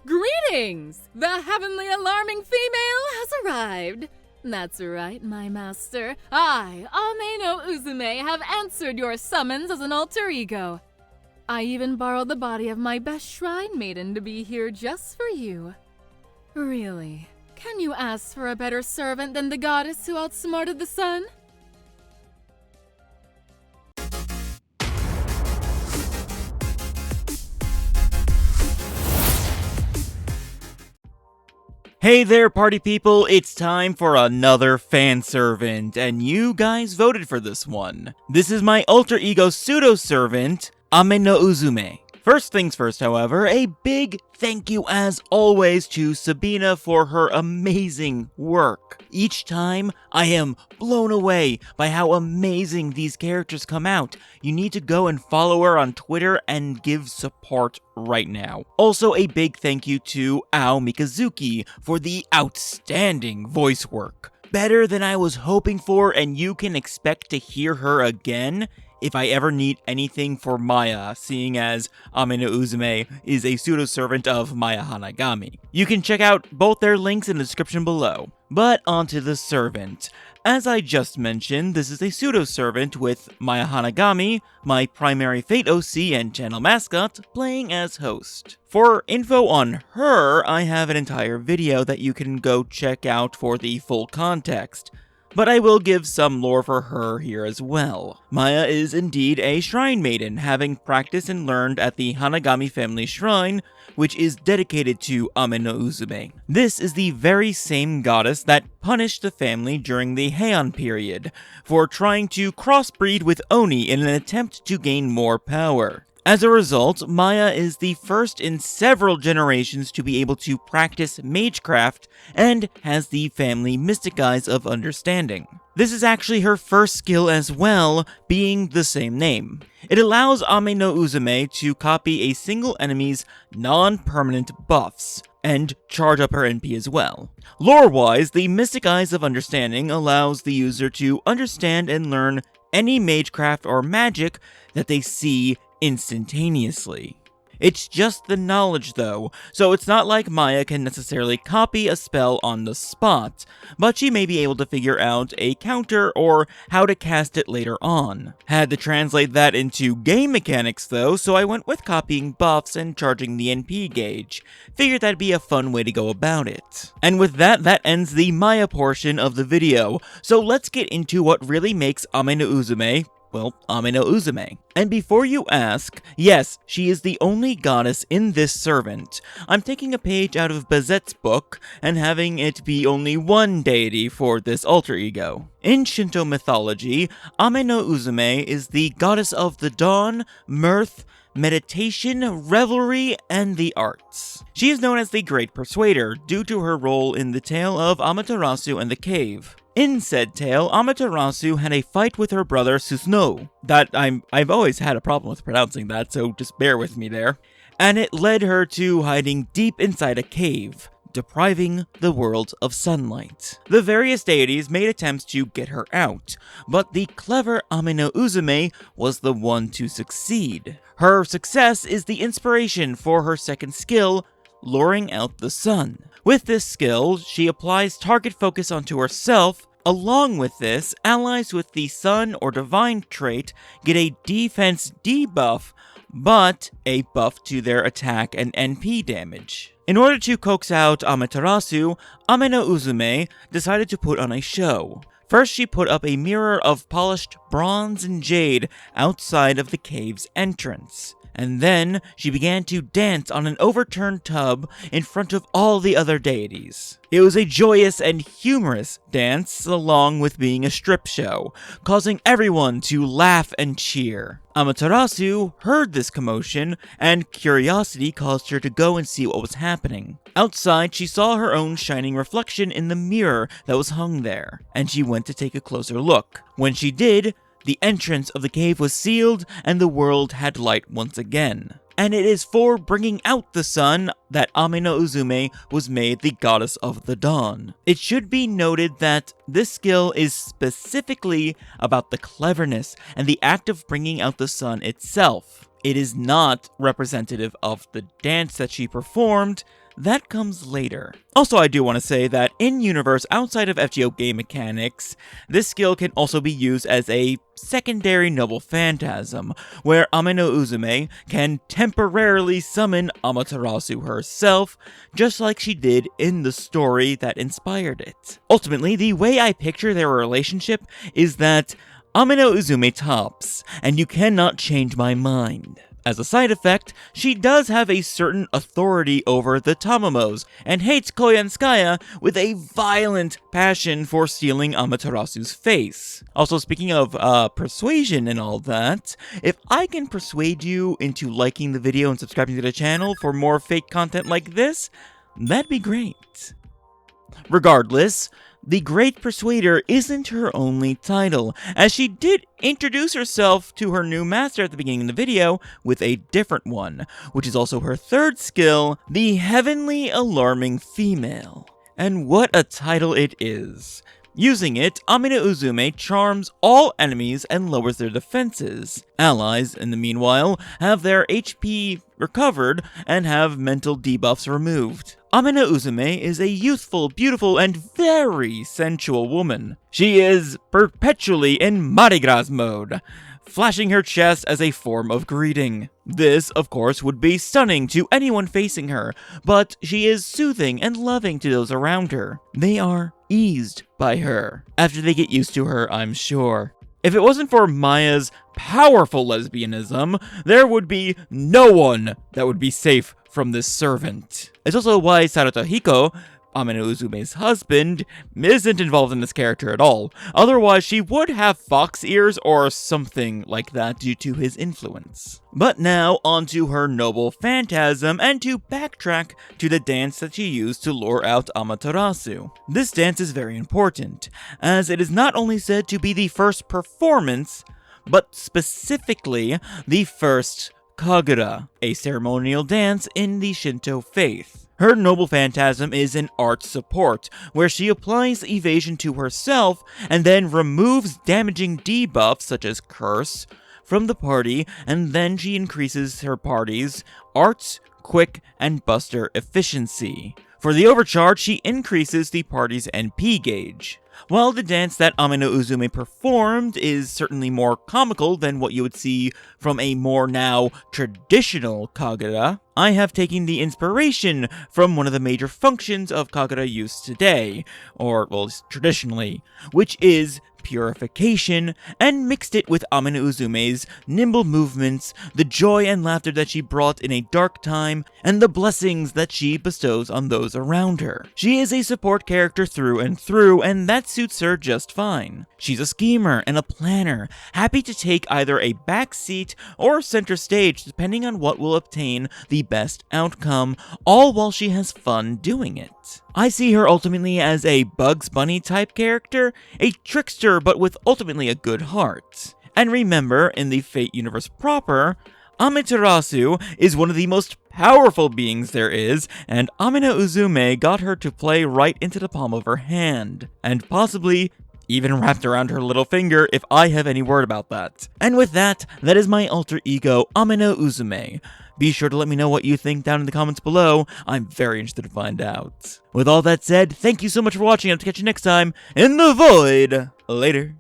Greetings! The heavenly alarming female has arrived. That's right, my master. I, Ame-no-Uzume, have answered your summons as an alter ego. I even borrowed the body of my best shrine maiden to be here just for you. Really, can you ask for a better servant than the goddess who outsmarted the sun? Hey there, party people, it's time for another fan servant, and you guys voted for this one. This is my alter ego pseudo-servant, Ame-no-Uzume. First things first, however, a big thank you as always to Sabina for her amazing work. Each time, I am blown away by how amazing these characters come out. You need to go and follow her on Twitter and give support right now. Also, a big thank you to Mikazuki for the outstanding voice work. Better than I was hoping for, and you can expect to hear her again if I ever need anything for Maya, seeing as Ame-no-Uzume is a pseudo-servant of Maya Hanagami. You can check out both their links in the description below. But onto the servant. As I just mentioned, this is a pseudo-servant with Maya Hanagami, my primary Fate OC and channel mascot, playing as host. For info on her, I have an entire video that you can go check out for the full context, but I will give some lore for her here as well. Maya is indeed a shrine maiden, having practiced and learned at the Hanagami family shrine, which is dedicated to Ame-no-Uzume. This is the very same goddess that punished the family during the Heian period for trying to crossbreed with Oni in an attempt to gain more power. As a result, Maya is the first in several generations to be able to practice magecraft and has the family mystic eyes of understanding. This is actually her first skill as well, being the same name. It allows Ame-no-Uzume to copy a single enemy's non-permanent buffs, and charge up her NP as well. Lore-wise, the Mystic Eyes of Understanding allows the user to understand and learn any magecraft or magic that they see instantaneously. It's just the knowledge though, so it's not like Maya can necessarily copy a spell on the spot, but she may be able to figure out a counter or how to cast it later on. Had to translate that into game mechanics though, so I went with copying buffs and charging the NP gauge. Figured that'd be a fun way to go about it. And with that, that ends the Maya portion of the video, so let's get into what really makes Ame-no-Uzume, well, Ame-no-Uzume. And before you ask, yes, she is the only goddess in this servant. I'm taking a page out of Bazette's book and having it be only one deity for this alter ego. In Shinto mythology, Ame-no-Uzume is the goddess of the dawn, mirth, meditation, revelry, and the arts. She is known as the Great Persuader due to her role in the tale of Amaterasu and the Cave. In said tale, Amaterasu had a fight with her brother Susanoo. I've always had a problem with pronouncing that, so just bear with me there. And it led her to hiding deep inside a cave, depriving the world of sunlight. The various deities made attempts to get her out, but the clever Ame-no-Uzume was the one to succeed. Her success is the inspiration for her second skill, luring out the sun. With this skill, she applies target focus onto herself. Along with this, allies with the sun or divine trait get a defense debuff, but a buff to their attack and NP damage. In order to coax out Amaterasu, Ame-no-Uzume decided to put on a show. First, she put up a mirror of polished bronze and jade outside of the cave's entrance. And then she began to dance on an overturned tub in front of all the other deities. It was a joyous and humorous dance, along with being a strip show, causing everyone to laugh and cheer. Amaterasu heard this commotion, and curiosity caused her to go and see what was happening. Outside, she saw her own shining reflection in the mirror that was hung there, and she went to take a closer look. When she did, the entrance of the cave was sealed, and the world had light once again. And it is for bringing out the sun that Ame-no-Uzume was made the goddess of the dawn. It should be noted that this skill is specifically about the cleverness and the act of bringing out the sun itself. it is not representative of the dance that she performed. That comes later. Also, I do want to say that in-universe, outside of FGO game mechanics, this skill can also be used as a secondary noble phantasm, where Ame-no-Uzume can temporarily summon Amaterasu herself, just like she did in the story that inspired it. Ultimately, the way I picture their relationship is that Ame-no-Uzume tops, and you cannot change my mind. As a side effect, she does have a certain authority over the Tamamos, and hates Koyanskaya with a violent passion for stealing Amaterasu's face. Also, speaking of persuasion and all that, if I can persuade you into liking the video and subscribing to the channel for more fake content like this, that'd be great. Regardless, the Great Persuader isn't her only title, as she did introduce herself to her new master at the beginning of the video with a different one, which is also her third skill, the Heavenly Alarming Female. And what a title it is! Using it, Ame-no-Uzume charms all enemies and lowers their defenses. Allies, in the meanwhile, have their HP recovered and have mental debuffs removed. Ame-no-Uzume is a youthful, beautiful, and very sensual woman. She is perpetually in Mardi Gras mode, flashing her chest as a form of greeting. This, of course, would be stunning to anyone facing her, but she is soothing and loving to those around her. They are eased by her. After they get used to her, I'm sure. If it wasn't for Maya's powerful lesbianism, there would be no one that would be safe from this servant. It's also why Saratohiko, Ame-no-Uzume's husband, isn't involved in this character at all. Otherwise, she would have fox ears or something like that due to his influence. But now, onto her noble phantasm, and to backtrack to the dance that she used to lure out Amaterasu. This dance is very important, as it is not only said to be the first performance, but specifically the first Kagura, a ceremonial dance in the Shinto faith. Her noble phantasm is an art support, where she applies evasion to herself and then removes damaging debuffs such as curse from the party, and then she increases her party's arts, quick, and buster efficiency. For the overcharge, she increases the party's NP gauge. While the dance that Ame-no-Uzume performed is certainly more comical than what you would see from a more now traditional Kagura, I have taken the inspiration from one of the major functions of Kagura used today, or, well, traditionally, which is purification, and mixed it with Ame-no-Uzume's nimble movements, the joy and laughter that she brought in a dark time, and the blessings that she bestows on those around her. She is a support character through and through, and that suits her just fine. She's a schemer and a planner, happy to take either a back seat or center stage depending on what will obtain the best outcome, all while she has fun doing it. I see her ultimately as a Bugs Bunny type character, a trickster but with ultimately a good heart. And remember, in the Fate universe proper, Amaterasu is one of the most powerful beings there is, and Ame-no-Uzume got her to play right into the palm of her hand, and possibly even wrapped around her little finger if I have any word about that. And with that, that is my alter ego, Ame-no-Uzume. Be sure to let me know what you think down in the comments below. I'm very interested to find out. With all that said, thank you so much for watching. I'll catch you next time in the void. Later.